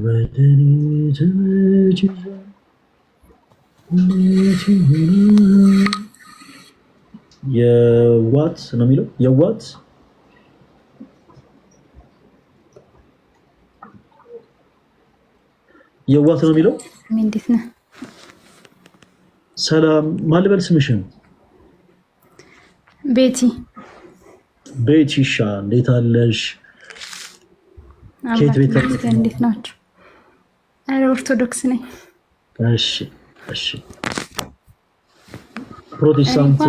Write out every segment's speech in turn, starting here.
ወደኔ ትመጪ እንዴት የዋት ነው የሚለው የዋት ነው የሚለው። እንዴት ነህ? ሰላም ማልበል ስምሽን? ቤቲ። ቤቲሻ እንዴት አለሽ? ከየት ቤት እንዴት ናችሁ? አረ ኦርቶዶክስ ነኝ። እሺ እሺ። ፕሮቴስታንት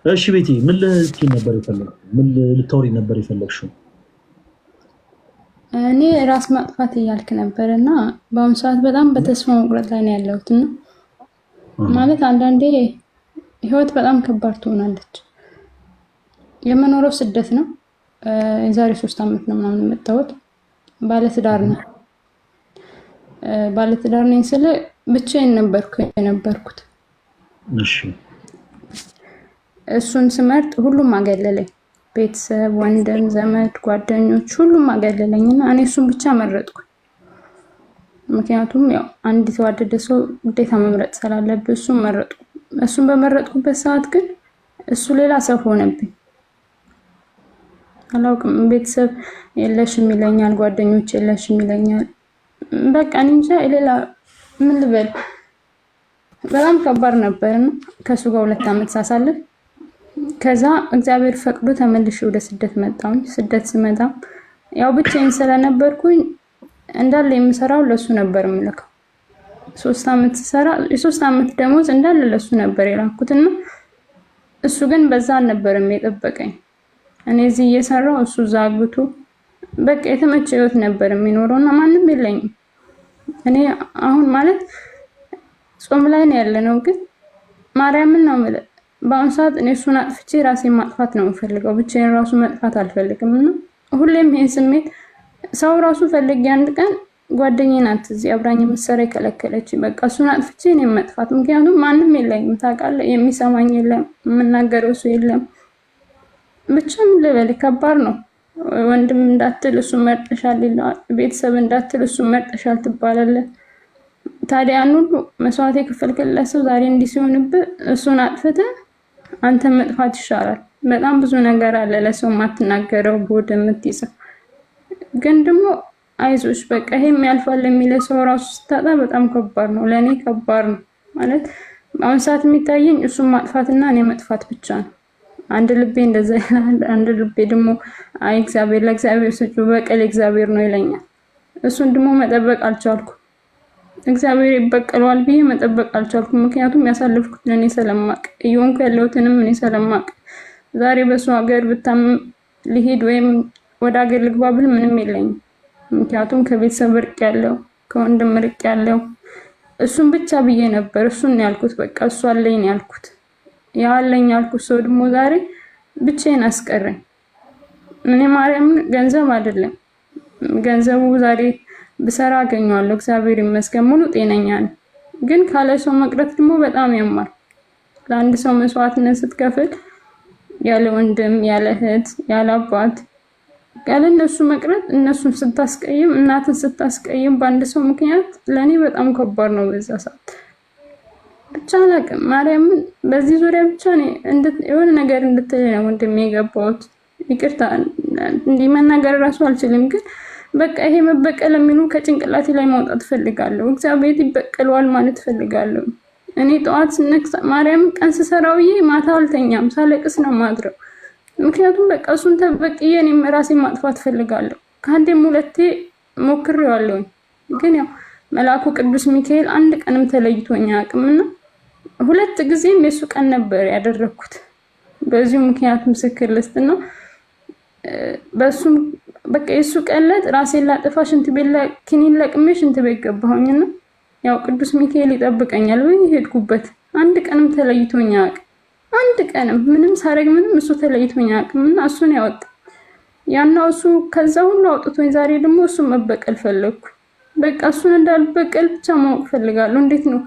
እሺ ቤቲ ምን ልትይ ነበር የፈለግሽው? ምን ልታወሪ ነበር የፈለግሽው? እኔ ራስ ማጥፋት እያልክ ነበር እና በአሁኑ ሰዓት በጣም በተስፋ መቁረጥ ላይ ነው ያለሁት እና ማለት አንዳንዴ ህይወት በጣም ከባድ ትሆናለች። የምኖረው ስደት ነው። የዛሬ 3 ዓመት ነው ምናምን የመጣሁት። ባለትዳር ነኝ ስለ ብቻዬን የነበርኩት። እሺ እሱን ስመርጥ ሁሉም አገለለኝ። ቤተሰብ፣ ወንድም፣ ዘመድ፣ ጓደኞች ሁሉም አገለለኝና እኔ እሱን ብቻ መረጥኩ። ምክንያቱም ያው አንድ የተዋደደ ሰው ግዴታ መምረጥ ስላለብህ እሱን መረጥኩ። እሱን በመረጥኩበት ሰዓት ግን እሱ ሌላ ሰው ሆነብኝ። አላውቅም፣ ቤተሰብ የለሽም ይለኛል፣ ጓደኞች የለሽም ይለኛል። በቃ እኔ እንጃ ሌላ ምን ልበል። በጣም ከባድ ነበርና ከሱ ጋር 2 ዓመት ሳሳልፍ ከዛ እግዚአብሔር ፈቅዶ ተመልሼ ወደ ስደት መጣሁኝ። ስደት ስመጣ ያው ብቻዬን ስለነበርኩኝ እንዳለ የምሰራው ለሱ ነበር የምልከው። 3 ዓመት ስሰራ የ3 ዓመት ደሞዝ እንዳለ ለሱ ነበር የላኩትና እሱ ግን በዛ አልነበረም የጠበቀኝ። እኔ እዚህ እየሰራው እሱ እዛ አግብቶ በቃ የተመቸ ህይወት ነበር የሚኖረውና ማንም የለኝም። እኔ አሁን ማለት ጾም ላይ ነው ያለነው፣ ግን ማርያምን ነው ማለት በአሁኑ ሰዓት እኔ እሱን አጥፍቼ ራሴን ማጥፋት ነው የምፈልገው። ብቻዬን ራሱ መጥፋት አልፈልግም እና ሁሌም ይሄን ስሜት ሰው ራሱ ፈልጌ አንድ ቀን ጓደኛዬ ናት እዚህ አብራኝ መሰራ የከለከለች። በቃ እሱን አጥፍቼ እኔም መጥፋት፣ ምክንያቱም ማንም የለኝም ታውቃለህ፣ የሚሰማኝ የለም፣ የምናገረው ሰው የለም። ብቻ ምን ልበል ከባድ ነው። ወንድም እንዳትል እሱ መርጠሻል ይላል፣ ቤተሰብ እንዳትል እሱ መርጠሻል ትባላለህ። ታዲያ ያን ሁሉ መስዋዕት የከፈልክለት ሰው ዛሬ እንዲህ ሲሆንብህ እሱን አጥፍተህ አንተ መጥፋት ይሻላል። በጣም ብዙ ነገር አለ ለሰው ማትናገረው ቦድ የምትይዘው፣ ግን ደግሞ አይዞሽ በቃ ይሄም ያልፋል የሚል ሰው ራሱ ስታጣ በጣም ከባድ ነው። ለኔ ከባድ ነው ማለት አሁን ሰዓት የሚታየኝ እሱን ማጥፋትና እኔ መጥፋት ብቻ ነው። አንድ ልቤ እንደዛ ይላል፣ አንድ ልቤ ደግሞ አይ እግዚአብሔር ለእግዚአብሔር ስጩ በቀል እግዚአብሔር ነው ይለኛል። እሱን ደግሞ መጠበቅ አልቻልኩም። እግዚአብሔር ይበቀለዋል ብዬ መጠበቅ አልቻልኩም። ምክንያቱም ያሳለፍኩት ለኔ ስለማቅ እየሆንኩ ያለሁትንም እኔ ስለማቅ ዛሬ በሱ ሀገር ብታምም ልሄድ ወይም ወደ ሀገር ልግባ ብል ምንም የለኝም። ምክንያቱም ከቤተሰብ ርቅ ያለው ከወንድም ርቅ ያለው እሱን ብቻ ብዬ ነበር። እሱን ያልኩት በቃ እሱ አለኝ ያልኩት ያለኝ ያልኩት ሰው ደግሞ ዛሬ ብቻዬን አስቀረኝ። እኔ ማርያም ገንዘብ አይደለም ገንዘቡ ዛሬ ብሰራ አገኘዋለሁ፣ እግዚአብሔር ይመስገን ሙሉ ጤነኛ ነኝ። ግን ካለ ሰው መቅረት ደግሞ በጣም ያማል። ለአንድ ሰው መስዋዕትነት ስትከፍል ያለ ወንድም ያለ እህት ያለ አባት ያለ እነሱ መቅረት፣ እነሱን ስታስቀይም እናትን ስታስቀይም በአንድ ሰው ምክንያት ለኔ በጣም ከባድ ነው በዛ ሰዓት። ብቻ አላውቅም ማርያምን በዚህ ዙሪያ ብቻ ነው የሆነ ነገር እንድትለኝ ነው ወንድሜ የገባሁት። ይቅርታ እንዲህ መናገር ራሱ አልችልም፣ ግን በቃ ይሄ መበቀል የሚሉ ከጭንቅላቴ ላይ ማውጣት ፈልጋለሁ። እግዚአብሔር ይበቀለዋል ማለት ፈልጋለሁ። እኔ ጠዋት ስነክሳ ማርያም ቀን ስሰራውዬ ማታ አልተኛም፣ ሳለቅስ ነው ማድረው። ምክንያቱም በቃ እሱን ተበቅዬ እኔም ራሴን ማጥፋት ፈልጋለሁ። ከአንዴም 2 ሞክሬዋለሁ፣ ግን ያው መልአኩ ቅዱስ ሚካኤል አንድ ቀንም ተለይቶኛ አቅምና 2 ጊዜም የሱ ቀን ነበር ያደረኩት። በዚሁ ምክንያት ምስክር ልስጥና በሱም በቃ የሱ ቀለት ራሴን ላጥፋ ሽንት ቤት ለኪኒን ለቅሜ ሽንት ቤት ገባሁኝና ያው ቅዱስ ሚካኤል ይጠብቀኛል ወይ ሄድኩበት። አንድ ቀንም ተለይቶኛ አቅም አንድ ቀንም ምንም ሳረግ ምንም እሱ ተለይቶኛ አቅምና እሱን ያወጣ ያናው እሱ ከዛ ሁሉ አውጥቶኝ ዛሬ ደግሞ እሱ መበቀል ፈለኩ። በቃ እሱን እንዳልበቀል ብቻ ማወቅ ፈልጋለሁ። እንዴት ነው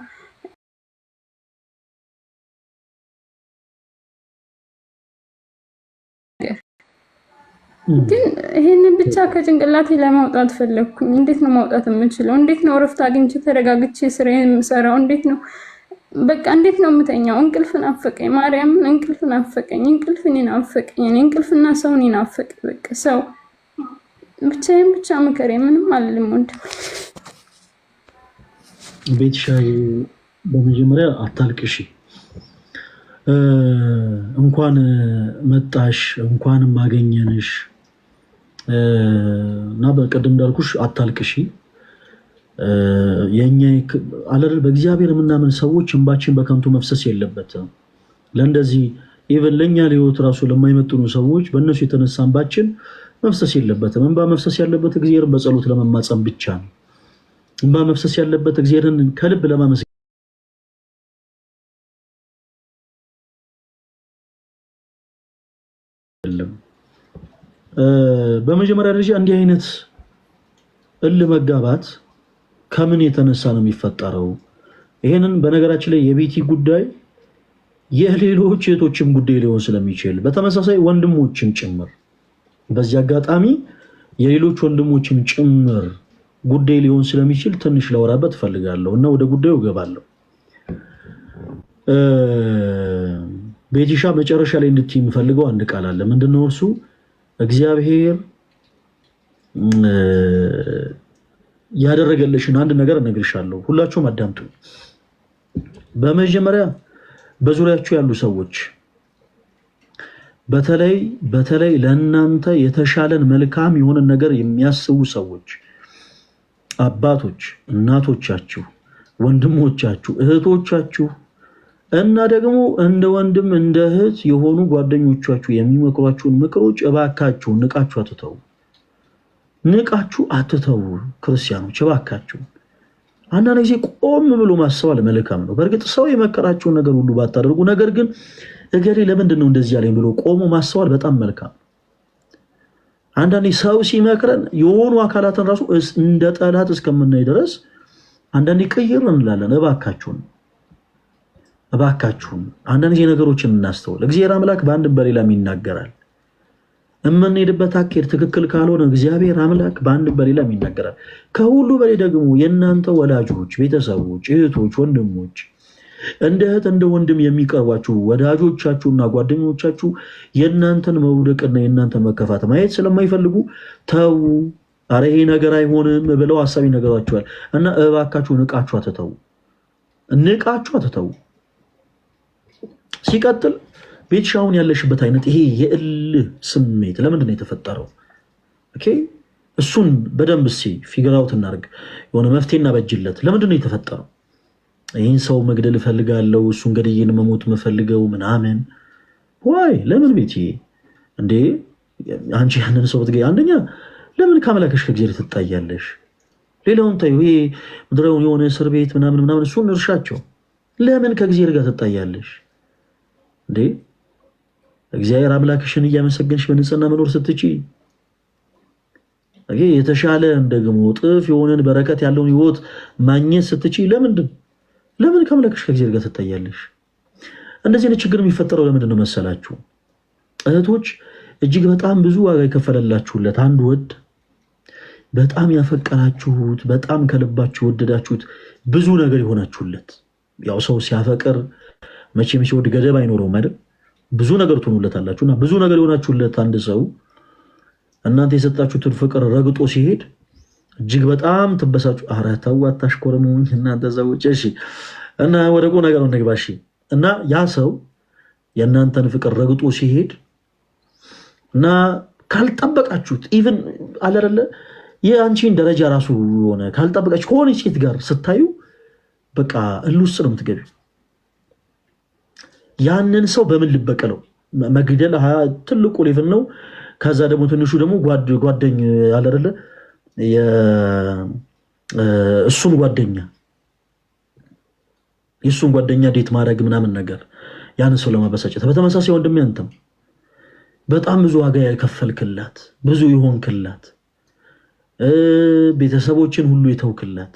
ግን ይሄንን ብቻ ከጭንቅላቴ ለማውጣት ፈለኩኝ። እንዴት ነው ማውጣት የምችለው? እንዴት ነው እረፍት አግኝቼ ተረጋግቼ ስራዬን የምሰራው? እንዴት ነው በቃ እንዴት ነው የምተኛው? እንቅልፍ ናፈቀኝ፣ ማርያምን እንቅልፍ ናፈቀኝ፣ እንቅልፍ ናፈቀኝ። እኔ እንቅልፍና ሰውን ናፈቀኝ። በቃ ሰው ብቻዬን ብቻ ምከሬ፣ ምንም አልልም። ወንድም ቤትሻይ በመጀመሪያ አታልቅሺ። እንኳን መጣሽ እንኳን ማገኘንሽ እና በቀደም እንዳልኩሽ አታልቅሺ። የኛ አለር በእግዚአብሔር የምናምን ሰዎች እንባችን በከንቱ መፍሰስ የለበትም። ለእንደዚህ ኢቨን ለኛ ለህይወት ራሱ ለማይመጥኑ ሰዎች በእነሱ የተነሳ እንባችን መፍሰስ የለበትም። እንባ መፍሰስ ያለበት እግዚአብሔርን በጸሎት ለመማጸን ብቻ ነው። እንባ መፍሰስ ያለበት እግዚአብሔርን ከልብ ለማመስገን የለም። በመጀመሪያ ደረጃ እንዲህ አይነት መጋባት ከምን የተነሳ ነው የሚፈጠረው? ይሄንን በነገራችን ላይ የቤቲ ጉዳይ የሌሎች እህቶችም ጉዳይ ሊሆን ስለሚችል በተመሳሳይ ወንድሞችም ጭምር በዚህ አጋጣሚ የሌሎች ወንድሞችም ጭምር ጉዳይ ሊሆን ስለሚችል ትንሽ ላወራበት ፈልጋለሁ እና ወደ ጉዳዩ እገባለሁ። ቤቲሻ መጨረሻ ላይ እንድትይ የምፈልገው አንድ ቃል አለ። ምንድነው እርሱ? እግዚአብሔር ያደረገልሽን አንድ ነገር እነግርሻለሁ። ሁላችሁም አዳምጡ። በመጀመሪያ በዙሪያችሁ ያሉ ሰዎች በተለይ ለእናንተ የተሻለን መልካም የሆነ ነገር የሚያስቡ ሰዎች፣ አባቶች፣ እናቶቻችሁ፣ ወንድሞቻችሁ፣ እህቶቻችሁ እና ደግሞ እንደ ወንድም እንደ እህት የሆኑ ጓደኞቻችሁ የሚመክሯችሁን ምክሮች እባካችሁ ንቃችሁ አትተው። ክርስቲያኖች እባካችሁ አንዳንድ ጊዜ ቆም ብሎ ማሰብ መልካም ነው። በእርግጥ ሰው የመከራቸውን ነገር ሁሉ ባታደርጉ፣ ነገር ግን እገሌ ለምንድን ነው እንደዚህ ያለኝ ብሎ ቆሞ ማሰብ በጣም መልካም። አንዳንዴ ሰው ሲመክረን የሆኑ አካላትን ራሱ እንደ ጠላት እስከምናይ ድረስ አንዳንዴ ቅይር እንላለን። እባካችሁን አንዳንድ ጊዜ ነገሮችን እናስተውል። እግዚአብሔር አምላክ በአንድም በሌላም ይናገራል። የምንሄድበት አካሄድ ትክክል ካልሆነ እግዚአብሔር አምላክ በአንድም በሌላም ይናገራል። ከሁሉ በላይ ደግሞ የእናንተ ወላጆች፣ ቤተሰቦች፣ እህቶች፣ ወንድሞች እንደ እህት እንደ ወንድም የሚቀርቧችሁ ወዳጆቻችሁና ጓደኞቻችሁ የእናንተን መውደቅና የእናንተን መከፋት ማየት ስለማይፈልጉ ተው፣ ኧረ ይሄ ነገር አይሆንም ብለው ሀሳብ ይነገሯችኋል እና እባካችሁ ንቃችሁ አትተው። ሲቀጥል ቤትሻውን ያለሽበት አይነት ይሄ የእልህ ስሜት ለምንድን ነው የተፈጠረው? ኦኬ እሱን በደንብ ፊገር አውት እናድርግ። የሆነ መፍትሄ እናበጅለት። ለምንድን ነው የተፈጠረው? ይህን ሰው መግደል እፈልጋለሁ፣ እሱን ገድዬን መሞት መፈልገው ምናምን ወይ ለምን ቤት እንዴ? አንቺ ያንን ሰው ብትገኝ አንደኛ ለምን ካመላከሽ ከእግዚአብሔር ትጣያለሽ? ሌላውን ታዩ። ይሄ ምድራውን የሆነ እስር ቤት ምናምን እሱን እርሻቸው። ለምን ከእግዚአብሔር ጋር ትጣያለሽ እንዴ? እግዚአብሔር አምላክሽን እያመሰገንሽ በንጽህና መኖር ስትቺ የተሻለ ደግሞ ጥፍ የሆነን በረከት ያለውን ህይወት ማግኘት ስትቺ ለምን ከአምላክሽ ከእግዚአብሔር ጋር ትታያለሽ? እንደዚህ አይነት ችግር የሚፈጠረው ለምንድን ነው መሰላችሁ? እህቶች እጅግ በጣም ብዙ ዋጋ የከፈለላችሁለት አንድ ወድ በጣም ያፈቀራችሁት በጣም ከልባችሁ ወደዳችሁት ብዙ ነገር የሆናችሁለት። ያው ሰው ሲያፈቅር መቼም ሲወድ ገደብ አይኖረውም አይደል? ብዙ ነገር ትሆኑለታላችሁ እና ብዙ ነገር የሆናችሁለት አንድ ሰው እናንተ የሰጣችሁትን ፍቅር ረግጦ ሲሄድ እጅግ በጣም ትበሳችሁ። ኧረ ተው አታሽኮርሙኝ እናንተ ሰዎች። እሺ እና ወደ ቁም ነገር እንግባ። እሺ እና ያ ሰው የእናንተን ፍቅር ረግጦ ሲሄድ እና ካልጠበቃችሁት ኢቭን አለረለ የአንቺን ደረጃ ራሱ ሆነ ካልጠበቃችሁ ከሆነ ሴት ጋር ስታዩ በቃ እልውስጥ ነው የምትገቢው። ያንን ሰው በምን ልበቀለው? መግደል ትልቁ ሌቭል ነው። ከዛ ደግሞ ትንሹ ደግሞ ጓደኛ አለረለ የእሱን ጓደኛ ዴት ማድረግ ምናምን ነገር ያን ሰው ለማበሳጨት። በተመሳሳይ ወንድሜ አንተም በጣም ብዙ ዋጋ የከፈልክላት ብዙ ይሆንክላት ቤተሰቦችን ሁሉ የተውክላት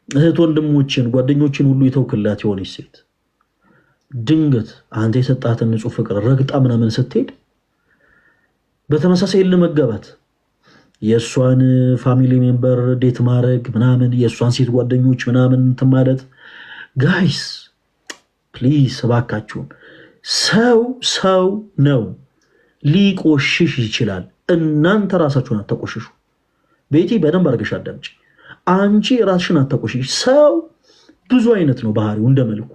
እህት ወንድሞችን ጓደኞችን ሁሉ የተውክላት የሆነች ሴት ድንገት አንተ የሰጣትን ንጹህ ፍቅር ረግጣ ምናምን ስትሄድ በተመሳሳይ ለመጋባት የእሷን ፋሚሊ ሜምበር ዴት ማድረግ ምናምን የእሷን ሴት ጓደኞች ምናምን እንትን ማለት ጋይስ ፕሊዝ እባካችሁን ሰው ነው ሊቆሽሽ ይችላል። እናንተ ራሳችሁን አታቆሽሹ። ቤቲ በደንብ አድርገሽ አዳምጪ። አንቺ ራስሽን አታቆሽሽ። ሰው ብዙ አይነት ነው ባህሪው። እንደ መልኩ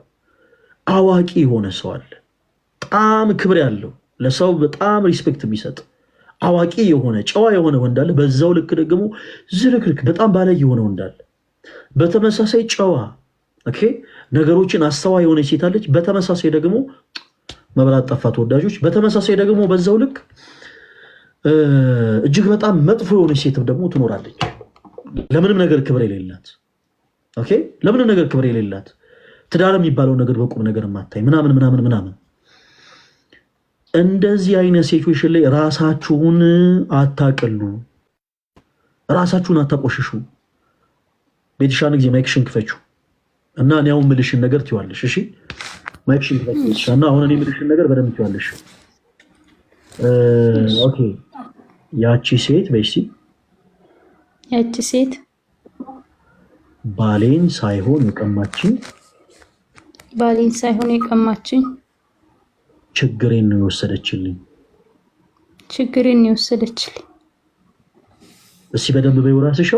አዋቂ የሆነ ሰው አለ፣ በጣም ክብር ያለው ለሰው በጣም ሪስፔክት የሚሰጥ አዋቂ የሆነ ጨዋ የሆነ ወንድ አለ። በዛው ልክ ደግሞ ዝርክርክ በጣም ባለጌ የሆነ ወንድ አለ። በተመሳሳይ ጨዋ ኦኬ ነገሮችን አስተዋይ የሆነ ሴት አለች። በተመሳሳይ ደግሞ መብላት ጠፋ ተወዳጆች። በተመሳሳይ ደግሞ በዛው ልክ እጅግ በጣም መጥፎ የሆነች ሴትም ደግሞ ትኖራለች። ለምንም ነገር ክብር የሌላት ኦኬ ለምንም ነገር ክብር የሌላት ትዳር የሚባለው ነገር በቁም ነገር ማታይ ምናምን እንደዚህ አይነት ሲቹዌሽን ላይ ራሳችሁን አታቀሉ፣ ራሳችሁን አታቆሽሹ። ቤትሻን ጊዜ ማይክሽን ክፈችው እና እኔ አሁን ምልሽን ነገር ትይዋለሽ። እሺ ማይክሽን ክፈችው እና አሁን እኔ ምልሽን ነገር በደንብ ትይዋለሽ። ኦኬ ያቺ ሴት በይሲ ያቺ ሴት ባሌን ሳይሆን የቀማችኝ ችግሬን ነው የወሰደችልኝ። እስኪ በደንብ በይው ራስሽ።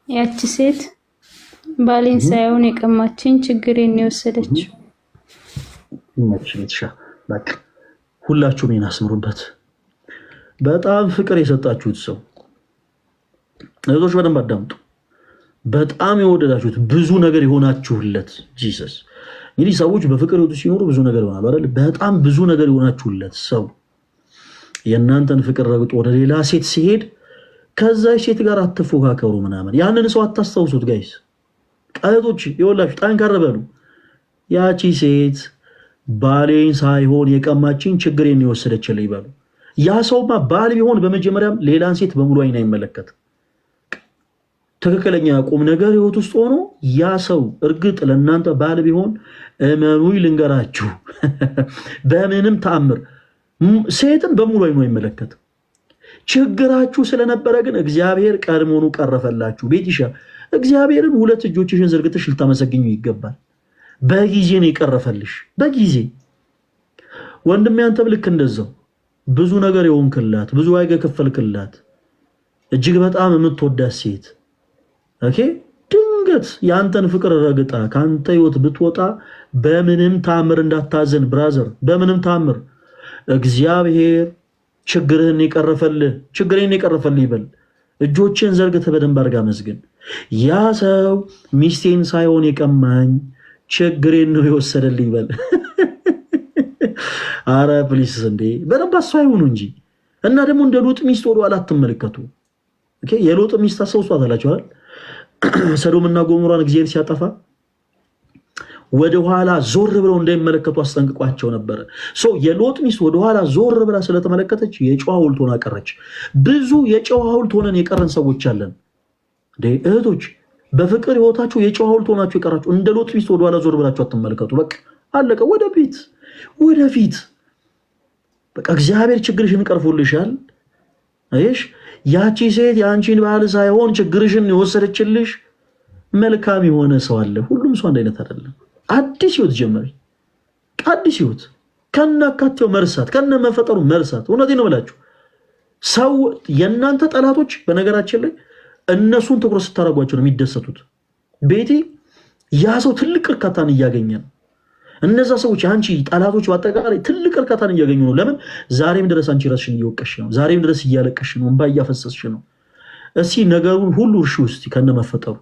ያቺ ሴት ባሌን ሳይሆን የቀማችኝ ችግሬን ነው የወሰደችው። በቃ ሁላችሁም ይናስምሩበት። በጣም ፍቅር የሰጣችሁት ሰው እህቶች በደንብ አዳምጡ። በጣም የወደዳችሁት ብዙ ነገር የሆናችሁለት ጂሰስ እንግዲህ ሰዎች በፍቅር ህይወት ሲኖሩ ብዙ ነገር ይሆናሉ አይደል? በጣም ብዙ ነገር የሆናችሁለት ሰው የእናንተን ፍቅር ረግጦ ወደ ሌላ ሴት ሲሄድ ከዛ ሴት ጋር አትፎካከሩ ምናምን። ያንን ሰው አታስታውሱት ጋይስ። ቃቶች ይወላችሁ ጠንከር በሉ። ያቺ ሴት ባሌን ሳይሆን የቀማችኝ ችግሬን የወሰደችልኝ ይበሉ። ያ ሰውማ ባል ቢሆን በመጀመሪያም ሌላን ሴት በሙሉ አይን አይመለከትም። ትክክለኛ ቁም ነገር ህይወት ውስጥ ሆኖ ያ ሰው እርግጥ ለእናንተ ባል ቢሆን እመኑኝ ልንገራችሁ በምንም ተአምር ሴትን በሙሉ አይኑ አይመለከትም። ችግራችሁ ስለነበረ ግን እግዚአብሔር ቀድሞኑ ቀረፈላችሁ። ቤቲሻ እግዚአብሔርን ሁለት እጆችሽን ዘርግተሽ ልታመሰግኙ ይገባል። በጊዜ ነው የቀረፈልሽ፣ በጊዜ ወንድሜ። አንተም ልክ እንደዛው ብዙ ነገር የሆንክላት ብዙ ዋጋ የከፈልክላት እጅግ በጣም የምትወዳት ሴት ኦኬ ድንገት ያንተን ፍቅር ረግጣ ካንተ ህይወት ብትወጣ በምንም ታምር እንዳታዘን ብራዘር፣ በምንም ታምር እግዚአብሔር ችግሬን የቀረፈልህ ይበል። እጆችን ዘርግተህ በደንብ አድርጋ መስግን። ያ ሰው ሚስቴን ሳይሆን የቀማኝ ችግሬን ነው የወሰደልኝ ይበል። አረ ፕሊስ እንዴ በደንብ አሳይሁኑ እንጂ። እና ደግሞ እንደ ሎጥ ሚስት ወደ ኋላ አትመለከቱ። ኦኬ የሎጥ ሚስት አስታውሷታላችኋል? ሰዶምና ገሞራን እግዚአብሔር ሲያጠፋ ወደ ኋላ ዞር ብለው እንዳይመለከቱ አስጠንቅቋቸው ነበር። የሎጥ ሚስት ወደ ኋላ ዞር ብላ ስለተመለከተች የጨዋ ሐውልት ሆና ቀረች። ብዙ የጨዋ ሐውልት ሆነን የቀረን ሰዎች አለን። እህቶች በፍቅር ህይወታችሁ የጨዋ ሐውልት ሆናችሁ የቀራችሁ እንደ ሎጥ ሚስት ወደ ኋላ ዞር ብላችሁ አትመለከቱ። በቃ አለቀ። ወደፊት በቃ እግዚአብሔር ችግርሽን ቀርፎልሻል። አይሽ ያቺ ሴት የአንቺን ባህል ሳይሆን ችግርሽን የወሰደችልሽ መልካም የሆነ ሰው አለ። ሁሉም ሰው አንድ አይነት አይደለም። አዲስ ህይወት ጀመሪ። አዲስ ህይወት ከናካቴው መርሳት ከነመፈጠሩ መርሳት። እውነቴን ነው ብላችሁ ሰው የእናንተ ጠላቶች በነገራችን ላይ እነሱን ትኩረት ስታደርጓቸው ነው የሚደሰቱት። ቤቴ ያ ሰው ትልቅ እርካታን እያገኘ ነው። እነዛ ሰዎች አንቺ ጠላቶች በአጠቃላይ ትልቅ እርካታን እያገኙ ነው። ለምን? ዛሬም ድረስ አንቺ ራስሽን እየወቀሽ ነው። ዛሬም ድረስ እያለቀሽ ነው። እንባ እያፈሰስሽ ነው። እስኪ ነገሩን ሁሉ እርሺ ውስጥ ከነመፈጠሩ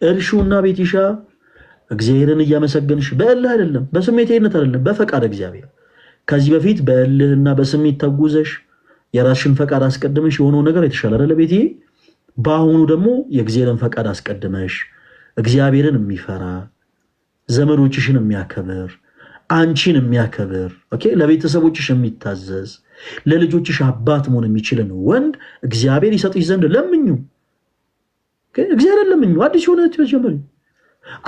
እርሺውና ቤቲሻ እግዚአብሔርን እያመሰገንሽ በእልህ አይደለም፣ በስሜታዊነት አይደለም፣ በፈቃድ እግዚአብሔር ከዚህ በፊት በእልህና በስሜት ተጉዘሽ የራስሽን ፈቃድ አስቀድመሽ የሆነው ነገር የተሻለ አይደለ ቤቴ? በአሁኑ ደግሞ የእግዚአብሔርን ፈቃድ አስቀድመሽ እግዚአብሔርን የሚፈራ ዘመዶችሽን የሚያከብር አንቺን የሚያከብር ኦኬ ለቤተሰቦችሽ የሚታዘዝ ለልጆችሽ አባት መሆን የሚችልን ወንድ እግዚአብሔር ይሰጥሽ ዘንድ ለምኙ። ኦኬ እግዚአብሔር ለምኙ። አዲስ የሆነ ጀምሪ።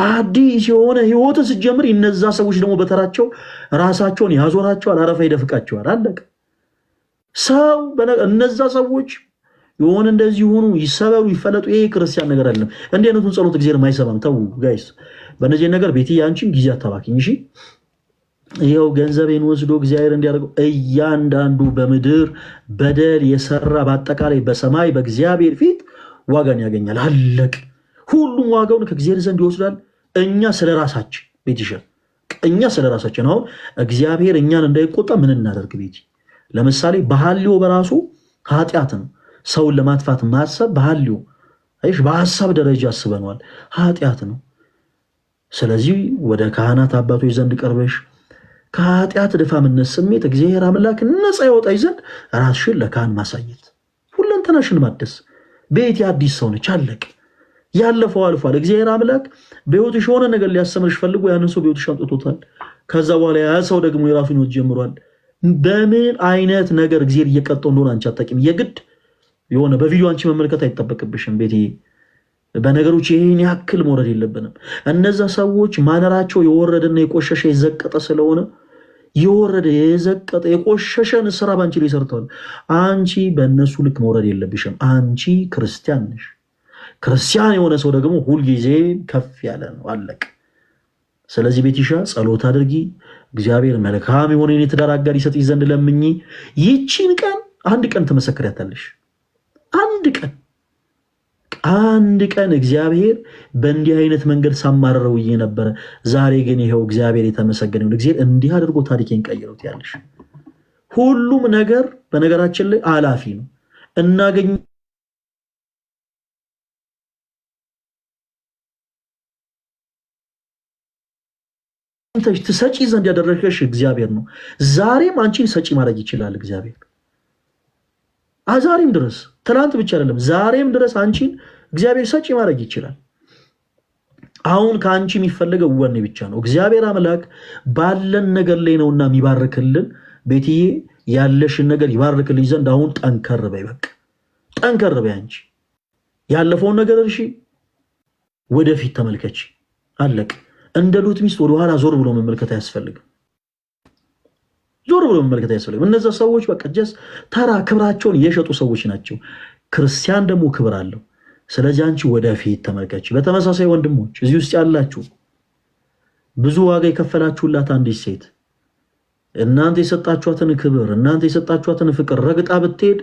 አዲስ የሆነ ህይወትን ስትጀምሪ እነዛ ሰዎች ደግሞ በተራቸው ራሳቸውን ያዞራቸዋል፣ አረፋ ይደፍቃቸዋል። አለቀ። ሰው እነዛ ሰዎች የሆነ እንደዚህ ሆኑ ይሰበሩ ይፈለጡ፣ ይሄ ክርስቲያን ነገር አይደለም። እንዲህ አይነቱን ጸሎት እግዚአብሔር የማይሰማም። ተው ጋይስ፣ በእነዚህ ነገር ቤት ያንቺን ጊዜ አታባክኝ። እሺ ይኸው ገንዘቤን ወስዶ እግዚአብሔር እንዲያደርገው እያንዳንዱ በምድር በደል የሰራ በአጠቃላይ በሰማይ በእግዚአብሔር ፊት ዋጋን ያገኛል። አለቅ ሁሉም ዋጋውን ከእግዚአብሔር ዘንድ ይወስዳል። እኛ ስለ ራሳችን ቤት ይሻል። እኛ ስለ ራሳችን አሁን እግዚአብሔር እኛን እንዳይቆጣ ምን እናደርግ? ቤት ለምሳሌ በሐልዮ በራሱ ኃጢአት ነው። ሰውን ለማጥፋት ማሰብ በሐልዮ አይሽ በሐሳብ ደረጃ አስበነዋል፣ ኃጢአት ነው። ስለዚህ ወደ ካህናት አባቶች ዘንድ ቀርበሽ ከኃጢአት ድፋምነት ስሜት እግዚአብሔር አምላክ ነፃ ያወጣሽ ዘንድ ራስሽን ለካህን ማሳየት፣ ሁለንተናሽን ማደስ። ቤት አዲስ ሰው ነች። አለቅ ያለፈው አልፏል። እግዚአብሔር አምላክ በሕይወትሽ የሆነ ነገር ሊያስተምርሽ ፈልጎ ያንን ሰው በሕይወትሽ አምጥቶታል። ከዛ በኋላ ያ ሰው ደግሞ የራሱን ሕይወት ጀምሯል። በምን አይነት ነገር እግዚአብሔር እየቀጠው እንደሆነ አንቺ አታውቂም። የግድ የሆነ በቪዲዮ አንቺ መመልከት አይጠበቅብሽም። ቤቴ በነገሮች ይሄን ያክል መውረድ የለብንም። እነዛ ሰዎች ማነራቸው የወረደና የቆሸሸ የዘቀጠ ስለሆነ የወረደ የዘቀጠ የቆሸሸን ስራ ባንቺ ላይ ሰርተዋል። አንቺ በእነሱ ልክ መውረድ የለብሽም። አንቺ ክርስቲያን ነሽ። ክርስቲያን የሆነ ሰው ደግሞ ሁልጊዜ ከፍ ያለ ነው። አለቅ። ስለዚህ ቤቲሻ ጸሎት አድርጊ። እግዚአብሔር መልካም የሆነ የትዳር አጋር ይሰጥሽ ዘንድ ለምኚ። ይቺን ቀን አንድ ቀን ትመሰክሪያታለሽ። አንድ ቀን እግዚአብሔር በእንዲህ አይነት መንገድ ሳማረረው ነበረ። ዛሬ ግን ይኸው እግዚአብሔር የተመሰገነ ይሁን። እግዚአብሔር እንዲህ አድርጎ ታሪኬን ቀይሮት ያለሽ። ሁሉም ነገር በነገራችን ላይ አላፊ ነው። እናገኝ ትሰጪ ዘንድ ያደረገሽ እግዚአብሔር ነው። ዛሬም አንቺን ሰጪ ማድረግ ይችላል እግዚአብሔር። ዛሬም ድረስ ትናንት ብቻ አይደለም፣ ዛሬም ድረስ አንቺን እግዚአብሔር ሰጪ ማድረግ ይችላል። አሁን ከአንቺ የሚፈልገው ወኔ ብቻ ነው። እግዚአብሔር አምላክ ባለን ነገር ላይ ነውና የሚባርክልን። ቤትዬ ያለሽን ነገር ይባርክልኝ ዘንድ አሁን ጠንከር በይ። በቃ ጠንከር በይ። አንቺ ያለፈውን ነገር እርሺ፣ ወደፊት ተመልከች። አለቅ። እንደ ሉጥ ሚስት ወደኋላ ዞር ብሎ መመልከት አያስፈልግም። ዞር ብሎ መመልከት አያስፈልግም። እነዛ ሰዎች በቃ ጀስ ተራ ክብራቸውን የሸጡ ሰዎች ናቸው። ክርስቲያን ደግሞ ክብር አለው። ስለዚህ አንቺ ወደፊት ተመልከች። በተመሳሳይ ወንድሞች እዚህ ውስጥ ያላችሁ ብዙ ዋጋ የከፈላችሁላት አንዲት ሴት እናንተ የሰጣችኋትን ክብር እናንተ የሰጣችኋትን ፍቅር ረግጣ ብትሄድ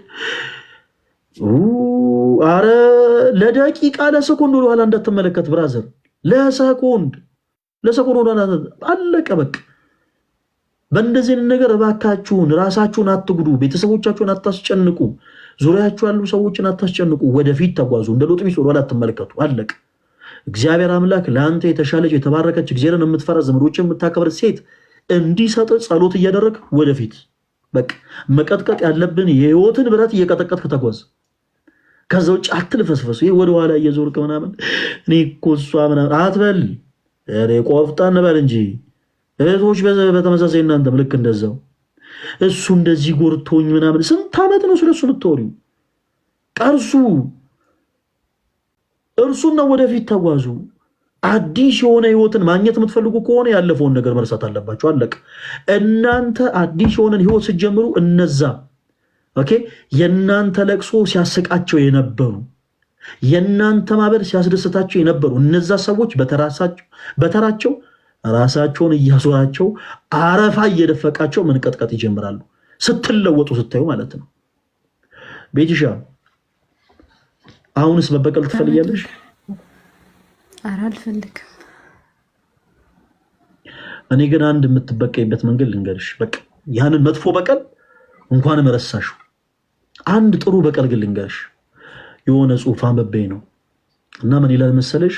አረ ለደቂቃ ለሰኮንድ ወደኋላ እንዳትመለከት ብራዘር፣ ለሰኮንድ ወደኋላ አለቀ በቃ። በእንደዚህ ነገር እባካችሁን ራሳችሁን አትጉዱ፣ ቤተሰቦቻችሁን አታስጨንቁ፣ ዙሪያችሁ ያሉ ሰዎችን አታስጨንቁ። ወደፊት ተጓዙ። እንደ ሎጥ ሚስት ወደኋላ አትመለከቱ። አለቀ። እግዚአብሔር አምላክ ለአንተ የተሻለች የተባረከች እግዚአብሔርን የምትፈራ ዘመዶችን የምታከብር ሴት እንዲሰጥ ጸሎት እያደረግ ወደፊት በቃ መቀጥቀጥ ያለብን የህይወትን ብረት እየቀጠቀጥክ ተጓዝ። ከዛ ውጭ አትልፈስፈሱ። ይሄ ወደኋላ እየዞርክ ምናምን እኔ እኮ እሷ ምናምን አትበል። ቆፍጣን በል እንጂ እህቶች በተመሳሳይ እናንተም ልክ እንደዛው እሱ እንደዚህ ጎርቶኝ ምናምን ስንት ዓመት ነው ስለሱ የምትወሪው? እርሱና ወደፊት ተጓዙ። አዲስ የሆነ ህይወትን ማግኘት የምትፈልጉ ከሆነ ያለፈውን ነገር መርሳት አለባችሁ። አለቀ። እናንተ አዲስ የሆነን ህይወት ስትጀምሩ እነዛ የእናንተ ለቅሶ ሲያስቃቸው የነበሩ የእናንተ ማበል ሲያስደስታቸው የነበሩ እነዛ ሰዎች በተራቸው ራሳቸውን እያዞራቸው አረፋ እየደፈቃቸው መንቀጥቀጥ ይጀምራሉ። ስትለወጡ ስታዩ ማለት ነው። ቤቲሻ አሁንስ መበቀል ትፈልጊያለሽ? ኧረ አልፈልግም። እኔ ግን አንድ የምትበቀይበት መንገድ ልንገርሽ። በቃ ያንን መጥፎ በቀል እንኳን መረሳሽ። አንድ ጥሩ በቀል ግን ልንገርሽ። የሆነ ጽሑፍ አንብቤ ነው እና ምን ይላል መሰለሽ?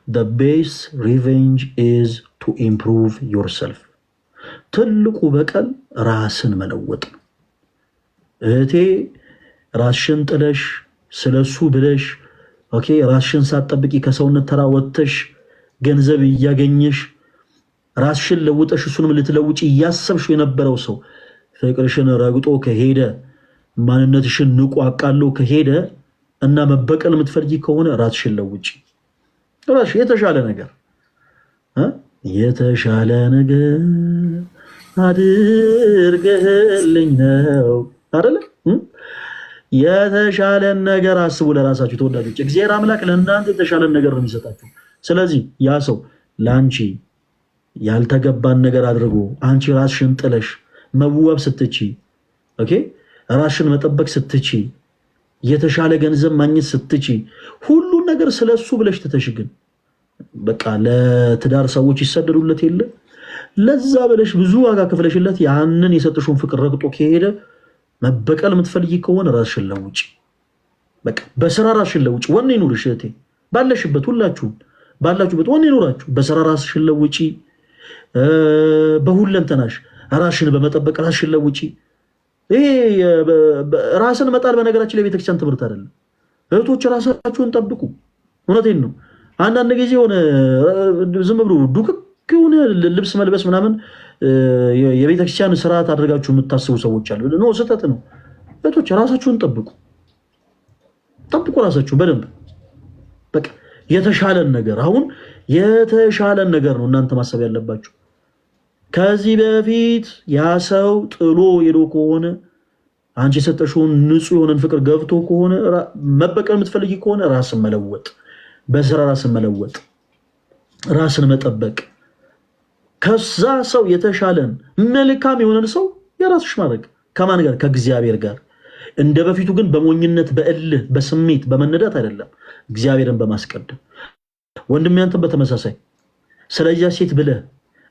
the best revenge is to improve yourself። ትልቁ በቀል ራስን መለወጥ ነው። እህቴ ራስሽን ጥለሽ ስለሱ ብለሽ ራስሽን ሳትጠብቂ ከሰውነት ተራ ወጥተሽ ገንዘብ እያገኘሽ ራስሽን ለውጠሽ እሱንም ልትለውጪ እያሰብሽ የነበረው ሰው ፍቅርሽን ረግጦ ከሄደ ማንነትሽን ንቆ አቃሎ ከሄደ እና መበቀል የምትፈልጊ ከሆነ ራስሽን ለውጪ። ራስሽ የተሻለ ነገር አድርገህልኝ ነው አይደለ? የተሻለን ነገር አስቡ ለራሳችሁ ተወዳጆች። እግዚአብሔር አምላክ ለእናንተ የተሻለን ነገር ነው የሚሰጣችሁ። ስለዚህ ያ ሰው ለአንቺ ያልተገባን ነገር አድርጎ አንቺ ራስሽን ጥለሽ መዋብ ስትቺ፣ ኦኬ ራስሽን መጠበቅ ስትቺ፣ የተሻለ ገንዘብ ማግኘት ስትቺ፣ ሁሉን ነገር ስለሱ ብለሽ ትተሽ ግን በቃ ለትዳር ሰዎች ይሰደዱለት የለ ለዛ ብለሽ ብዙ ዋጋ ከፍለሽለት ያንን የሰጥሽውን ፍቅር ረግጦ ከሄደ መበቀል የምትፈልጊ ከሆነ ራስሽን ለውጪ። በቃ በስራ ራስሽን ለውጪ። ወኔ ይኑርሽ እህቴ፣ ባለሽበት ሁላችሁም ባላችሁበት ወኔ ይኑራችሁ። በስራ ራስሽን ለውጪ። በሁለንተናሽ ራስሽን በመጠበቅ ራስሽን ለውጪ። ይሄ ራስን መጣል በነገራችን ላይ ቤተክርስቲያን ትምህርት አይደለም። እህቶች ራሳችሁን ጠብቁ። እውነቴን ነው። አንዳንድ ጊዜ ሆነ ዝም ብሎ ዱክክ የሆነ ልብስ መልበስ ምናምን የቤተክርስቲያን ስርዓት አድርጋችሁ የምታስቡ ሰዎች አሉ። ነው ስህተት ነው። እህቶች ራሳችሁን ጠብቁ። ራሳችሁን በደንብ በቃ የተሻለን ነገር አሁን የተሻለን ነገር ነው እናንተ ማሰብ ያለባችሁ። ከዚህ በፊት ያ ሰው ጥሎ ሄዶ ከሆነ አንቺ የሰጠሽውን ንጹህ የሆነን ፍቅር ገብቶ ከሆነ መበቀል የምትፈልጊ ከሆነ ራስን መለወጥ፣ በስራ ራስን መለወጥ፣ ራስን መጠበቅ፣ ከዛ ሰው የተሻለን መልካም የሆነን ሰው የራስሽ ማድረግ። ከማን ጋር? ከእግዚአብሔር ጋር። እንደ በፊቱ ግን በሞኝነት በእልህ በስሜት በመነዳት አይደለም፣ እግዚአብሔርን በማስቀደም። ወንድም ያንተን በተመሳሳይ ስለዚያ ሴት ብለህ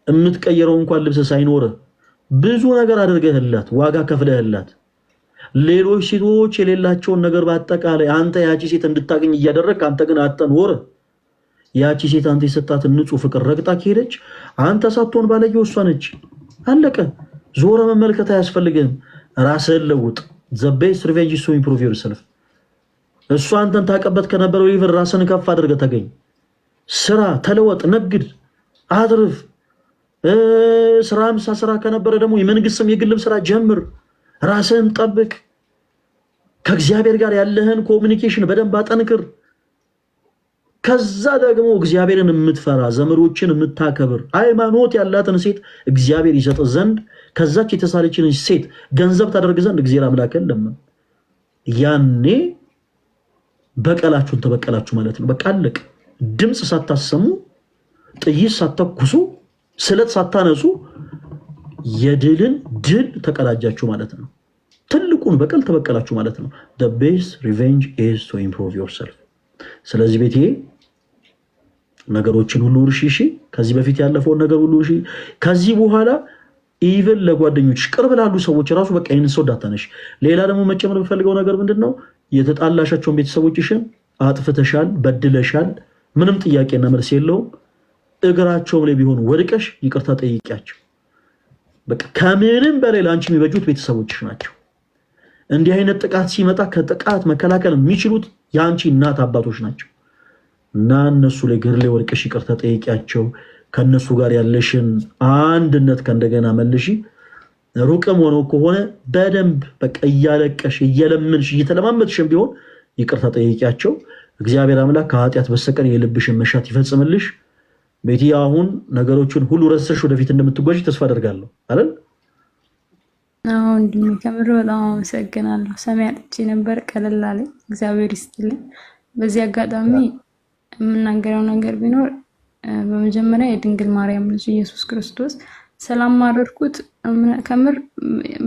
የምትቀየረው እንኳን ልብስ ሳይኖር ብዙ ነገር አድርገህላት ዋጋ ከፍለህላት ሌሎች ሴቶች የሌላቸውን ነገር በአጠቃላይ አንተ ያቺ ሴት እንድታገኝ እያደረግህ አንተ ግን አጠንወር ያቺ ሴት አንተ የሰጣትን ንጹህ ፍቅር ረግጣ ከሄደች አንተ ሳትሆን ባለጌው እሷ ነች። አለቀ። ዞረ መመልከት አያስፈልግም። ራስህን ለውጥ። the best revenge is to improve yourself። እሷ አንተን ታቀበት ከነበረው ይብር ራስን ከፍ አድርገህ ተገኝ። ስራ፣ ተለወጥ፣ ነግድ፣ አትርፍ። ስራም ሳስራ ከነበረ ደግሞ የመንግስትም የግልም ስራ ጀምር። ራስህን ጠብቅ። ከእግዚአብሔር ጋር ያለህን ኮሚኒኬሽን በደንብ አጠንክር። ከዛ ደግሞ እግዚአብሔርን የምትፈራ ዘመዶችን የምታከብር ሃይማኖት ያላትን ሴት እግዚአብሔር ይሰጥ ዘንድ ከዛች የተሳለችን ሴት ገንዘብ ታደርግ ዘንድ እግዚአብሔር አምላክን ለምን። ያኔ በቀላችሁን ተበቀላችሁ ማለት ነው። በቃ አለቅ። ድምፅ ሳታሰሙ፣ ጥይት ሳትተኩሱ፣ ስለት ሳታነሱ የድልን ድል ተቀዳጃችሁ ማለት ነው። ትልቁን በቀል ተበቀላችሁ ማለት ነው። the best revenge is to improve yourself። ስለዚህ ቤቴ ነገሮችን ሁሉ እርሺ። እሺ፣ ከዚህ በፊት ያለፈውን ነገር ሁሉ እርሺ። ከዚህ በኋላ ኢቭን ለጓደኞች ቅርብ ላሉ ሰዎች ራሱ በቃ ይሄን ሰው ዳታነሽ። ሌላ ደግሞ መጨመር የምፈልገው ነገር ምንድነው? የተጣላሻቸውን ቤተሰቦችሽን አጥፍተሻል፣ በድለሻል፣ ምንም ጥያቄና መልስ የለውም። እግራቸው ላይ ቢሆን ወድቀሽ ይቅርታ ጠይቂያቸው። በቃ ከምንም በላይ ለአንቺ የሚበጁት ቤተሰቦችሽ ናቸው። እንዲህ አይነት ጥቃት ሲመጣ ከጥቃት መከላከል የሚችሉት የአንቺ እናት አባቶች ናቸው። እና እነሱ ላይ እግር ላይ ወድቀሽ ይቅርታ ጠይቂያቸው። ከነሱ ጋር ያለሽን አንድነት ከእንደገና መልሺ። ሩቅም ሆኖ ከሆነ በደንብ በቃ እያለቀሽ እየለምንሽ እየተለማመጥሽም ቢሆን ይቅርታ ጠይቂያቸው። እግዚአብሔር አምላክ ከኃጢአት በስተቀር የልብሽን መሻት ይፈጽምልሽ። ቤቲ አሁን ነገሮችን ሁሉ ረስተሽ ወደፊት እንደምትጓዥ ተስፋ አደርጋለሁ አይደል? አሁን እንድም ከምር በጣም አመሰግናለሁ። ሰማይ አጥቼ ነበር፣ ቀለል አለኝ። እግዚአብሔር ይስጥልኝ። በዚህ አጋጣሚ የምናገረው ነገር ቢኖር በመጀመሪያ የድንግል ማርያም ልጅ ኢየሱስ ክርስቶስ ሰላም ማረድኩት። ከምር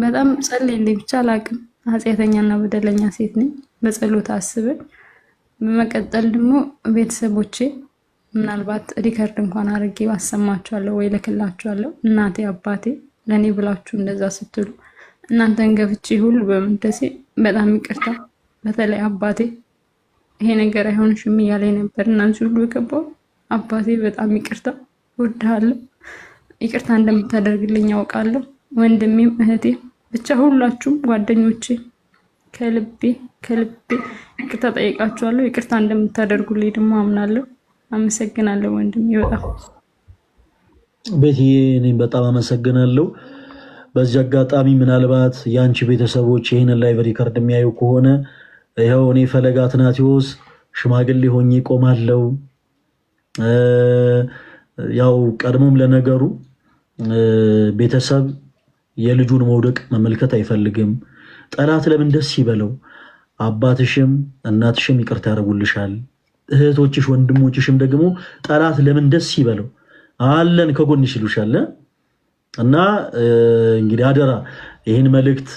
በጣም ጸልይልኝ ብቻ አላቅም። ኃጢአተኛና በደለኛ ሴት ነኝ። በጸሎት አስበኝ። በመቀጠል ደግሞ ቤተሰቦቼ ምናልባት ሪከርድ እንኳን አድርጌ ባሰማችኋለሁ ወይ ልክላችኋለሁ። እናቴ አባቴ ለኔ ብላችሁ እንደዛ ስትሉ እናንተን ገፍቼ ሁሉ በመንደሴ በጣም ይቅርታ። በተለይ አባቴ ይሄ ነገር አይሆንሽም እያለኝ ነበር እናንቺ ሁሉ የገባው አባቴ በጣም ይቅርታ፣ እወድሃለሁ። ይቅርታ እንደምታደርግልኝ ያውቃለሁ። ወንድሜም እህቴ፣ ብቻ ሁላችሁም ጓደኞቼ ከልቤ ይቅርታ ጠይቃችኋለሁ። ይቅርታ እንደምታደርጉልኝ ደግሞ አምናለሁ። አመሰግናለሁ ወንድሜ በጣም ቤቲ፣ እኔም በጣም አመሰግናለሁ። በዚህ አጋጣሚ ምናልባት የአንቺ ቤተሰቦች ይህንን ላይቭ ሪከርድ የሚያዩ ከሆነ ይኸው እኔ ፈለገ አትናቴዎስ ሽማግሌ ሆኜ ቆማለሁ። ያው ቀድሞም ለነገሩ ቤተሰብ የልጁን መውደቅ መመልከት አይፈልግም። ጠላት ለምን ደስ ይበለው? አባትሽም እናትሽም ይቅርታ ያደርጉልሻል። እህቶችሽ ወንድሞችሽም ደግሞ ጠላት ለምን ደስ ይበለው አለን ከጎንሽ ይሉሻል። እና እንግዲህ አደራ ይህን መልእክት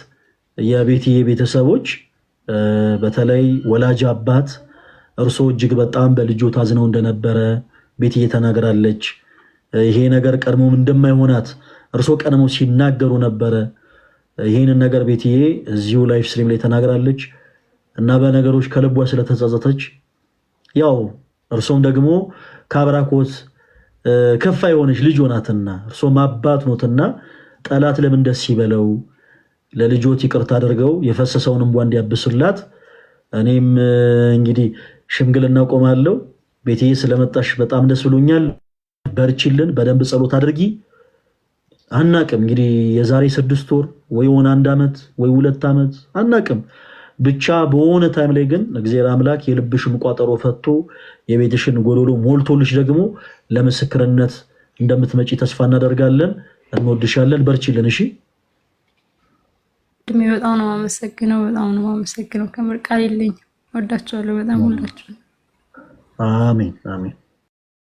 የቤትዬ ቤተሰቦች በተለይ ወላጅ አባት እርሶ እጅግ በጣም በልጆ ታዝነው እንደነበረ ቤትዬ ተናግራለች። ይሄ ነገር ቀድሞም እንደማይሆናት እርሶ ቀድሞ ሲናገሩ ነበረ። ይህንን ነገር ቤትዬ እዚሁ ላይፍ ስትሪም ላይ ተናግራለች እና በነገሮች ከልቧ ስለተጸጸተች ያው እርሶም ደግሞ ከአብራኮት ከፋ የሆነች ልጅ ሆናትና እርሶም አባት ኖትና ጠላት ለምን ደስ ይበለው ለልጆት ይቅርታ አድርገው የፈሰሰውን እንቧ እንዲያብስላት እኔም እንግዲህ ሽምግልና ቆማለሁ። ቤትዬ ስለመጣሽ በጣም ደስ ብሎኛል። በርቺልን፣ በደንብ ጸሎት አድርጊ። አናቅም እንግዲህ የዛሬ 6 ወር ወይ ሆነ 1 ዓመት ወይ 2 ዓመት አናቅም። ብቻ በሆነ ታይም ላይ ግን እግዚአብሔር አምላክ የልብሽን ቋጠሮ ፈቶ የቤትሽን ጎዶሎ ሞልቶልሽ ደግሞ ለምስክርነት እንደምትመጪ ተስፋ እናደርጋለን። እንወድሻለን። በርቺልን። እሺ ድሜ በጣም ነው የማመሰግነው። ከምር ቃል የለኝም። ወዳችኋለሁ በጣም ሁላችሁ። አሜን አሜን።